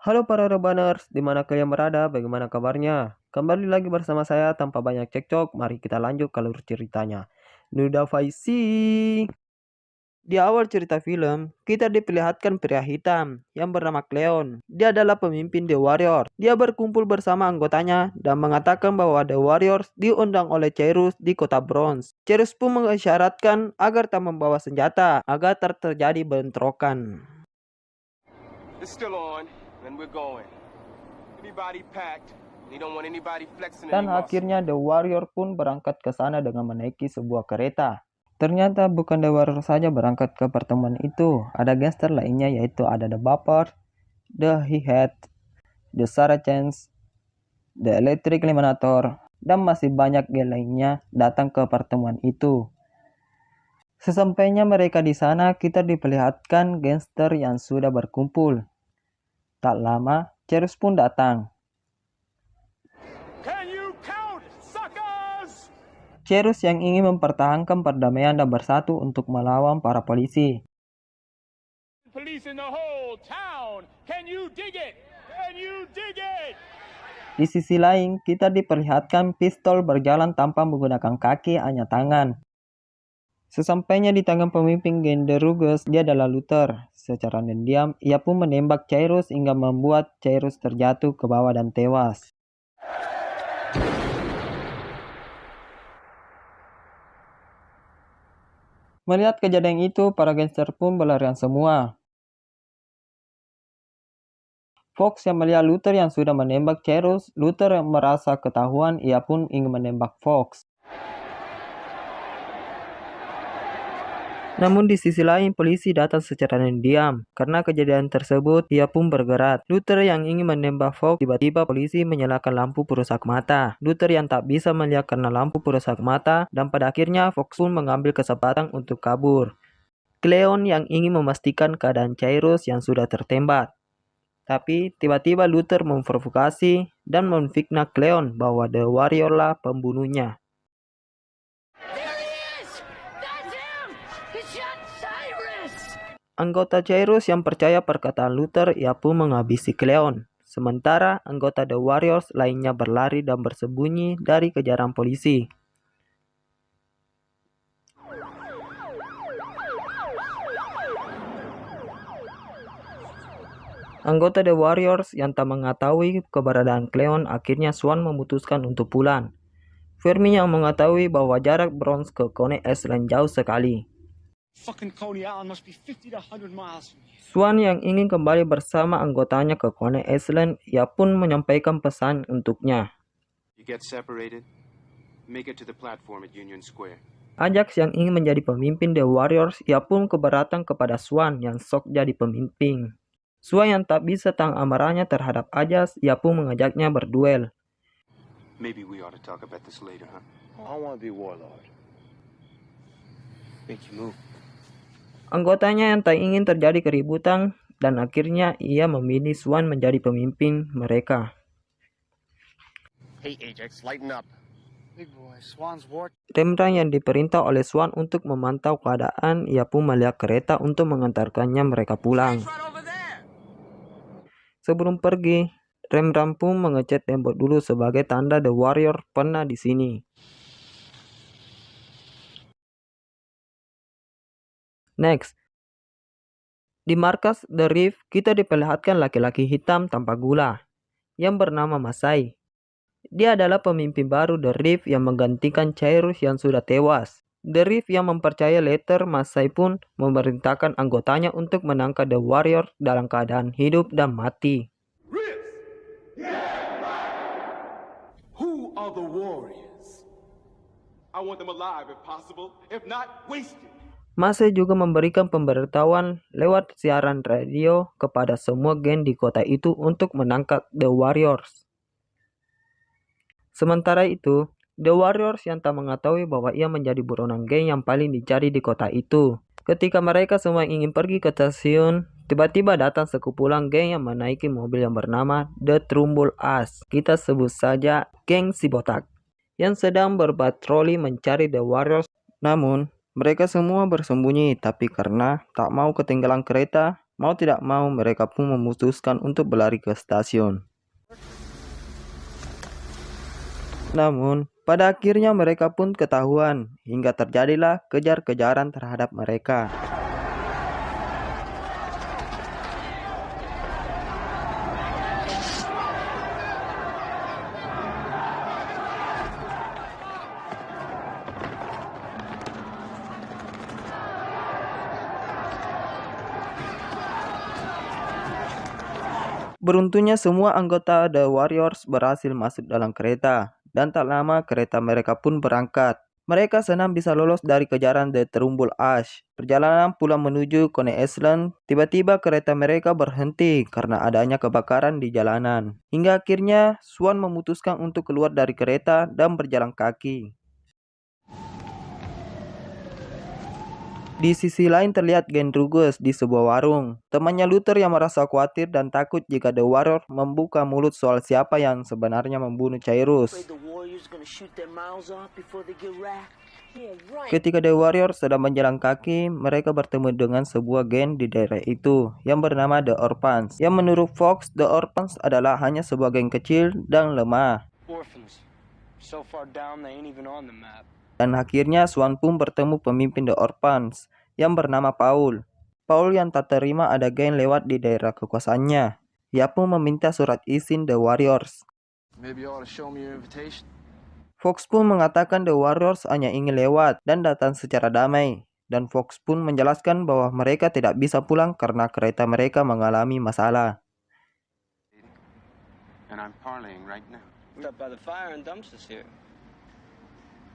Halo para Rebaners, di mana kalian berada? Bagaimana kabarnya? Kembali lagi bersama saya tanpa banyak cekcok. Mari kita lanjut ke alur ceritanya. Nuda Faisi. Di awal cerita film, kita diperlihatkan pria hitam yang bernama Cleon. Dia adalah pemimpin The Warriors. Dia berkumpul bersama anggotanya dan mengatakan bahwa The Warriors diundang oleh Cerus di kota Bronze. Cerus pun mengisyaratkan agar tak membawa senjata, agar tak terjadi bentrokan. It's still on, and we're going. Everybody packed. They don't want anybody flexing Dan any muscle. akhirnya The Warrior pun berangkat ke sana dengan menaiki sebuah kereta. Ternyata bukan The Warrior saja berangkat ke pertemuan itu. Ada gangster lainnya, yaitu ada The Vapor, The He-Hat, The Saracens, The Electric Eliminator, dan masih banyak geng lainnya datang ke pertemuan itu. Sesampainya mereka di sana, kita diperlihatkan gangster yang sudah berkumpul. Tak lama, Cerus pun datang. Cerus yang ingin mempertahankan perdamaian dan bersatu untuk melawan para polisi. Di sisi lain, kita diperlihatkan pistol berjalan tanpa menggunakan kaki, hanya tangan. Sesampainya di tangan pemimpin geng The Rugus, dia adalah Luther. Secara diam, ia pun menembak Cyrus hingga membuat Cyrus terjatuh ke bawah dan tewas. Melihat kejadian itu, para gangster pun berlarian semua. Fox yang melihat Luther yang sudah menembak Cyrus, Luther yang merasa ketahuan, ia pun ingin menembak Fox. Namun di sisi lain, polisi datang secara diam. Karena kejadian tersebut, ia pun bergerak. Luther yang ingin menembak Fox, tiba-tiba polisi menyalakan lampu perusak mata. Luther yang tak bisa melihat karena lampu perusak mata, dan pada akhirnya Fox pun mengambil kesempatan untuk kabur. Cleon yang ingin memastikan keadaan Cyrus yang sudah tertembak. Tapi tiba-tiba Luther memprovokasi dan memfitnah Cleon bahwa The Warrior lah pembunuhnya. Anggota Cyrus yang percaya perkataan Luther, ia pun menghabisi Cleon. Sementara anggota The Warriors lainnya berlari dan bersembunyi dari kejaran polisi. Anggota The Warriors yang tak mengetahui keberadaan Cleon, akhirnya Swan memutuskan untuk pulang. Fermi yang mengetahui bahwa jarak Bronze ke Coney Island jauh sekali. Swan yang ingin kembali bersama anggotanya ke Coney Island, ia pun menyampaikan pesan untuknya. Ajax yang ingin menjadi pemimpin The Warriors, ia pun keberatan kepada Swan yang sok jadi pemimpin. Swan yang tak bisa tahan amarahnya terhadap Ajax, ia pun mengajaknya berduel. Maybe we ought to talk about this later, huh? I want to be warlord. Make you move. Anggotanya yang tak ingin terjadi keributan, dan akhirnya ia memilih Swan menjadi pemimpin mereka. Hey Ajax, lighten up. Big boy, Swan's war. Rembrandt yang diperintah oleh Swan untuk memantau keadaan, ia pun melihat kereta untuk mengantarkannya mereka pulang. Sebelum pergi, Rembrandt pun mengecat tembok dulu sebagai tanda The Warrior pernah di sini. Next, di markas The Reef, kita diperlihatkan laki-laki hitam tanpa gula yang bernama Masai. Dia adalah pemimpin baru The Reef yang menggantikan Cyrus yang sudah tewas. The Reef yang mempercayai Letter, Masai pun memerintahkan anggotanya untuk menangkap The Warrior dalam keadaan hidup dan mati. Who are the warriors? I want them alive if possible, if not, wasted. Masai juga memberikan pemberitahuan lewat siaran radio kepada semua geng di kota itu untuk menangkap The Warriors. Sementara itu, The Warriors yang tak mengetahui bahwa ia menjadi buronan geng yang paling dicari di kota itu. Ketika mereka semua ingin pergi ke stasiun, tiba-tiba datang sekumpulan geng yang menaiki mobil yang bernama The Trumbull Ass. Kita sebut saja geng si botak, yang sedang berpatroli mencari The Warriors. Namun, mereka semua bersembunyi, tapi karena tak mau ketinggalan kereta, Mau tidak mau mereka pun memutuskan untuk berlari ke stasiun. Namun, pada akhirnya mereka pun ketahuan, hingga terjadilah kejar-kejaran terhadap mereka. Beruntungnya semua anggota The Warriors berhasil masuk dalam kereta, dan tak lama kereta mereka pun berangkat. Mereka senang bisa lolos dari kejaran The Terumbul Ash. Perjalanan pulang menuju Coney Island, tiba-tiba kereta mereka berhenti karena adanya kebakaran di jalanan. Hingga akhirnya Swan memutuskan untuk keluar dari kereta dan berjalan kaki. Di sisi lain terlihat Gen Rugus di sebuah warung. Temannya Luther yang merasa khawatir dan takut jika The Warrior membuka mulut soal siapa yang sebenarnya membunuh Cyrus. Ketika The Warrior sedang berjalan kaki, mereka bertemu dengan sebuah geng di daerah itu yang bernama The Orphans. Yang menurut Fox, The Orphans adalah hanya sebuah geng kecil dan lemah. Dan akhirnya Swan pun bertemu pemimpin The Orphans yang bernama Paul. Paul yang tak terima ada geng lewat di daerah kekuasaannya. Ia pun meminta surat izin The Warriors. Fox pun mengatakan The Warriors hanya ingin lewat dan datang secara damai. Dan Fox pun menjelaskan bahwa mereka tidak bisa pulang karena kereta mereka mengalami masalah.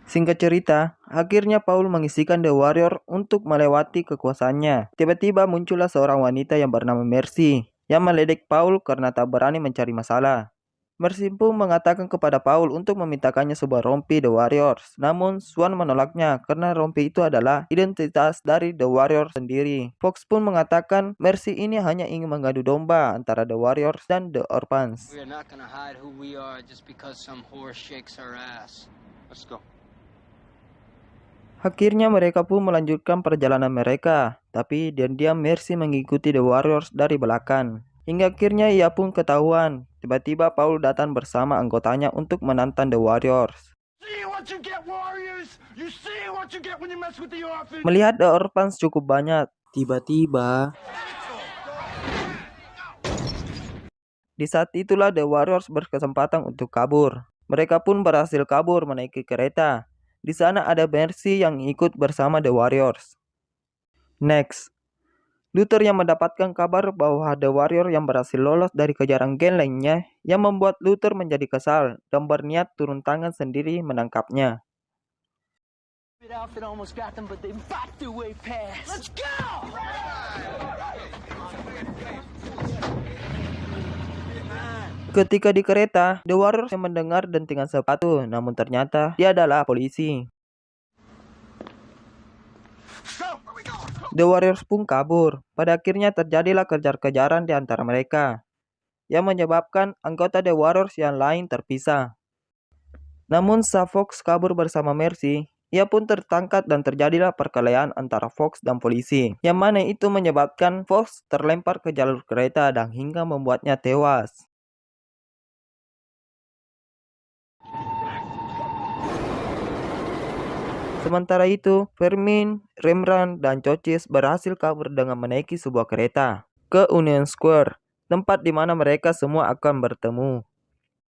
Singkat cerita, akhirnya Paul mengisikan The Warrior untuk melewati kekuasaannya. Tiba-tiba muncullah seorang wanita yang bernama Mercy, yang meledek Paul karena tak berani mencari masalah. Mercy pun mengatakan kepada Paul untuk memintakannya sebuah rompi The Warriors. Namun, Swan menolaknya karena rompi itu adalah identitas dari The Warriors sendiri. Fox pun mengatakan Mercy ini hanya ingin mengadu domba antara The Warriors dan The Orphans. Akhirnya mereka pun melanjutkan perjalanan mereka, tapi diam-diam Mercy mengikuti The Warriors dari belakang. Hingga akhirnya ia pun ketahuan. Tiba-tiba Paul datang bersama anggotanya untuk menantang The Warriors. Melihat The Orphans cukup banyak, tiba-tiba di saat itulah The Warriors berkesempatan untuk kabur. Mereka pun berhasil kabur menaiki kereta. Di sana ada Mercy yang ikut bersama The Warriors. Next, Luther yang mendapatkan kabar bahwa The Warrior yang berhasil lolos dari kejaran geng lainnya, yang membuat Luther menjadi kesal dan berniat turun tangan sendiri menangkapnya. Ketika di kereta, The Warriors yang mendengar dentingan sepatu, namun ternyata dia adalah polisi. The Warriors pun kabur. Pada akhirnya terjadilah kejar-kejaran di antara mereka, yang menyebabkan anggota The Warriors yang lain terpisah. Namun saat Fox kabur bersama Mercy, ia pun tertangkap dan terjadilah perkelahian antara Fox dan polisi, yang mana itu menyebabkan Fox terlempar ke jalur kereta dan hingga membuatnya tewas. Sementara itu, Fermin, Rembrandt, dan Cochise berhasil kabur dengan menaiki sebuah kereta ke Union Square, tempat di mana mereka semua akan bertemu.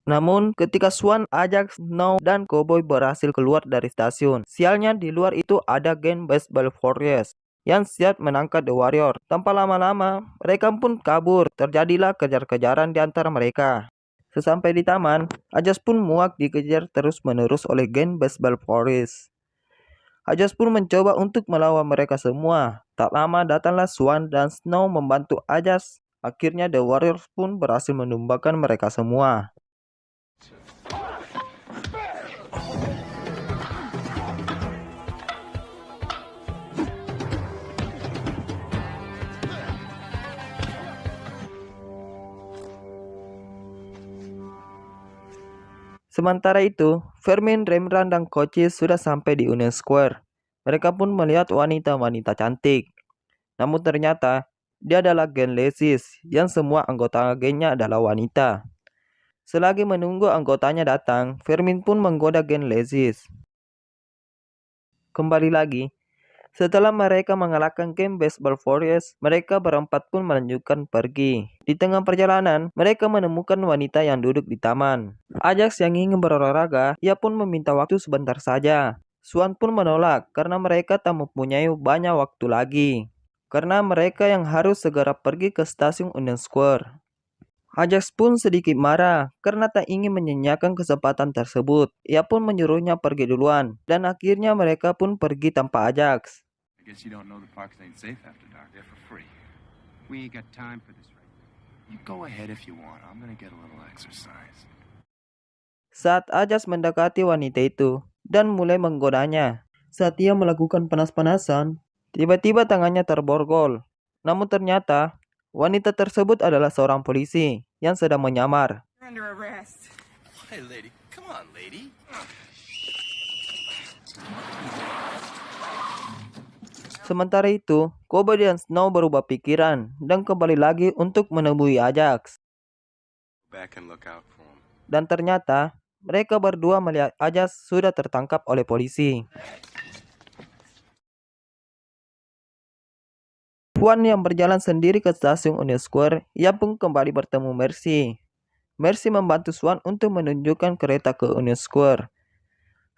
Namun, ketika Swan, Ajax, Snow, dan Cowboy berhasil keluar dari stasiun, sialnya di luar itu ada geng Baseball Warriors yang siap menangkap The Warrior. Tanpa lama-lama, mereka pun kabur. Terjadilah kejar-kejaran di antara mereka. Sesampai di taman, Ajax pun muak dikejar terus-menerus oleh geng Baseball Warriors. Ajax pun mencoba untuk melawan mereka semua. Tak lama datanglah Swan dan Snow membantu Ajax. Akhirnya The Warriors pun berhasil menumbalkan mereka semua. Sementara itu, Fermin, Rembrandt, dan Cochise sudah sampai di Union Square. Mereka pun melihat wanita-wanita cantik. Namun ternyata, Dia adalah geng Lesis, yang semua anggota gengnya adalah wanita. Selagi menunggu anggotanya datang, Fermin pun menggoda geng Lesis. Kembali lagi, setelah mereka mengalahkan geng Baseball Warriors, mereka berempat pun melanjutkan pergi. Di tengah perjalanan, mereka menemukan wanita yang duduk di taman. Ajax yang ingin berolahraga, ia pun meminta waktu sebentar saja. Swan pun menolak karena mereka tak mempunyai banyak waktu lagi. Karena mereka yang harus segera pergi ke stasiun Union Square. Ajax pun sedikit marah karena tak ingin menyanyiakan kesempatan tersebut. Ia pun menyuruhnya pergi duluan, dan akhirnya mereka pun pergi tanpa Ajax. I guess you don't know the parks ain't safe after dark. They're for free. We ain't got time for this right now. You go ahead if you want. I'm gonna get a little exercise. Saat Ajax mendekati wanita itu dan mulai menggodanya, saat ia melakukan panas-panasan, tiba-tiba tangannya terborgol. Namun ternyata wanita tersebut adalah seorang polisi yang sedang menyamar. You're under arrest. Hey, lady. Come on, lady. Sementara itu, Kobe dan Snow berubah pikiran dan kembali lagi untuk menemui Ajax. Back and look out for him. Dan ternyata mereka berdua melihat Ajax sudah tertangkap oleh polisi. Swan yang berjalan sendiri ke stasiun Union Square, ia pun kembali bertemu Mercy. Mercy membantu Swan untuk menunjukkan kereta ke Union Square.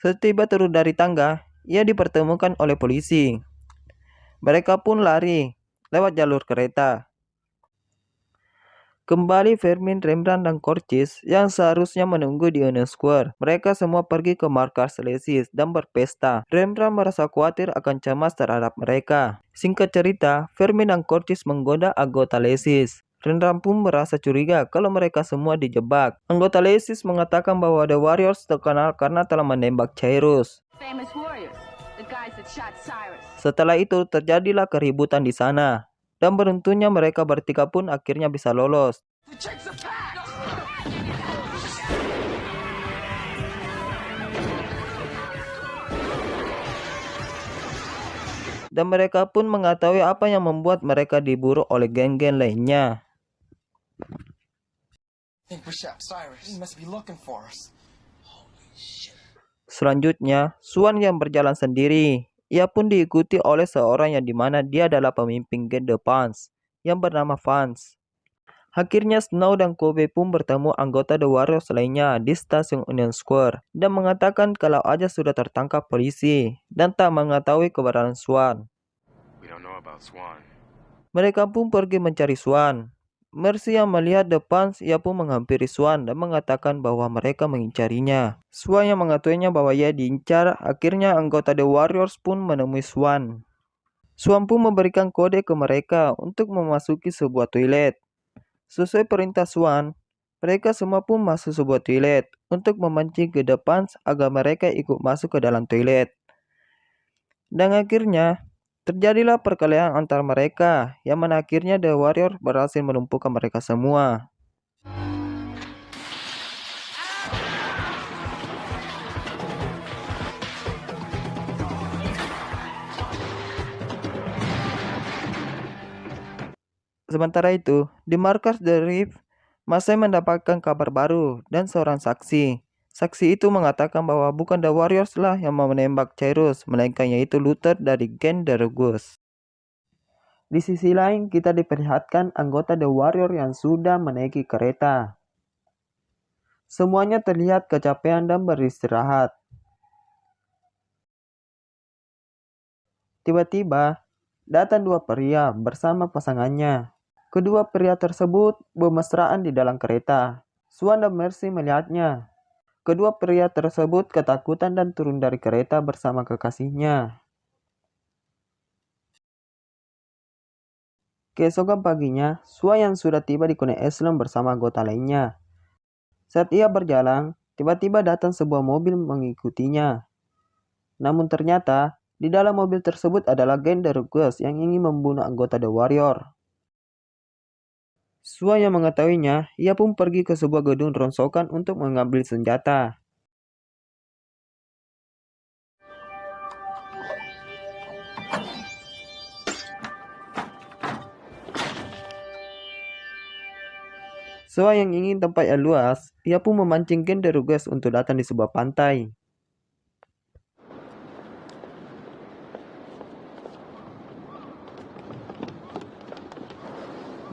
Setiba turun dari tangga, ia dipertemukan oleh polisi. Mereka pun lari lewat jalur kereta. Kembali Fermin, Rembrandt, dan Corchis yang seharusnya menunggu di Union Square. Mereka semua pergi ke markas Lesis dan berpesta. Rembrandt merasa khawatir akan cemas terhadap mereka. Singkat cerita, Fermin dan Corchis menggoda anggota Lesis. Rembrandt pun merasa curiga kalau mereka semua dijebak. Anggota Lesis mengatakan bahwa The Warriors terkenal karena telah menembak Cyrus. Famous warriors, the guys that shot Cyrus. Setelah itu terjadilah keributan di sana. Dan beruntungnya mereka bertiga pun akhirnya bisa lolos. Dan mereka pun mengetahui apa yang membuat mereka diburu oleh geng-geng lainnya. I think we shot Cyrus. He must be looking for us. Selanjutnya, Swan yang berjalan sendiri. Ia pun diikuti oleh seorang yang dimana dia adalah pemimpin geng The Pants, yang bernama Vance. Akhirnya Snow dan Kobe pun bertemu anggota The Warriors lainnya di stasiun Union Square dan mengatakan kalau Ajax sudah tertangkap polisi dan tak mengetahui keberadaan Swan. We don't know about Swan. Mereka pun pergi mencari Swan. Mercy yang melihat depan, ia pun menghampiri Swan dan mengatakan bahwa mereka mengincarinya. Swan yang mengetahuinya bahwa ia diincar, akhirnya anggota The Warriors pun menemui Swan. Swan pun memberikan kode ke mereka untuk memasuki sebuah toilet. Sesuai perintah Swan, mereka semua pun masuk sebuah toilet untuk memancing ke depan agar mereka ikut masuk ke dalam toilet. Dan akhirnya, terjadilah perkelahian antara mereka, yang mana akhirnya The Warrior berhasil melumpuhkan mereka semua. Sementara itu, di markas The Reef, Masai mendapatkan kabar baru dan seorang saksi. Saksi itu mengatakan bahwa bukan The Warriors lah yang mau menembak Cyrus, melainkan yaitu Luther dari geng The Rugus. Di sisi lain, kita diperlihatkan anggota The Warrior yang sudah menaiki kereta. Semuanya terlihat kecapean dan beristirahat. Tiba-tiba, datang dua pria bersama pasangannya. Kedua pria tersebut bermesraan di dalam kereta. Swan dan Mercy melihatnya. Kedua pria tersebut ketakutan dan turun dari kereta bersama kekasihnya. Keesokan paginya, Swan yang sudah tiba di Coney Island bersama anggota lainnya. Saat ia berjalan, tiba-tiba datang sebuah mobil mengikutinya. Namun ternyata, di dalam mobil tersebut adalah geng The Rugus yang ingin membunuh anggota The Warrior. Swan yang mengetahuinya, ia pun pergi ke sebuah gedung rongsokan untuk mengambil senjata. Sua yang ingin tempat yang luas, ia pun memancing geng The Ruggers untuk datang di sebuah pantai.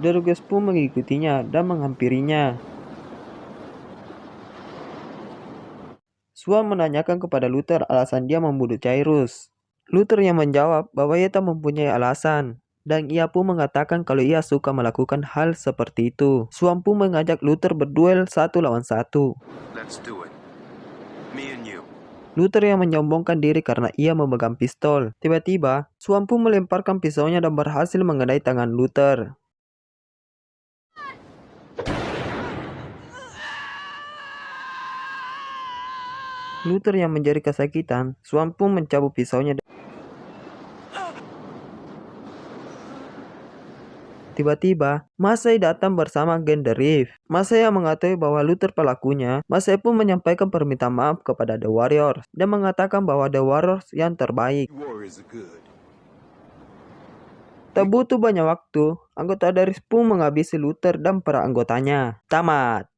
The Ruggers pun mengikutinya dan menghampirinya. Sua menanyakan kepada Luther alasan dia membunuh Cyrus. Luther yang menjawab bahwa ia tak mempunyai alasan, dan ia pun mengatakan kalau ia suka melakukan hal seperti itu. Sua pun mengajak Luther berduel 1 lawan 1. Let's do it. Me and you. Luther yang menyombongkan diri karena ia memegang pistol. Tiba-tiba, Sua pun melemparkan pisaunya dan berhasil mengenai tangan Luther. Luther yang menjadi kesakitan, Sua pun mencabut pisaunya. Tiba-tiba, Massey datang bersama geng The Reef. Massey yang mengetahui bahwa Luther pelakunya, Massey pun menyampaikan permintaan maaf kepada The Warriors dan mengatakan bahwa The Warriors yang terbaik. Tak butuh banyak waktu, anggota The Reef pun menghabisi Luther dan para anggotanya. Tamat.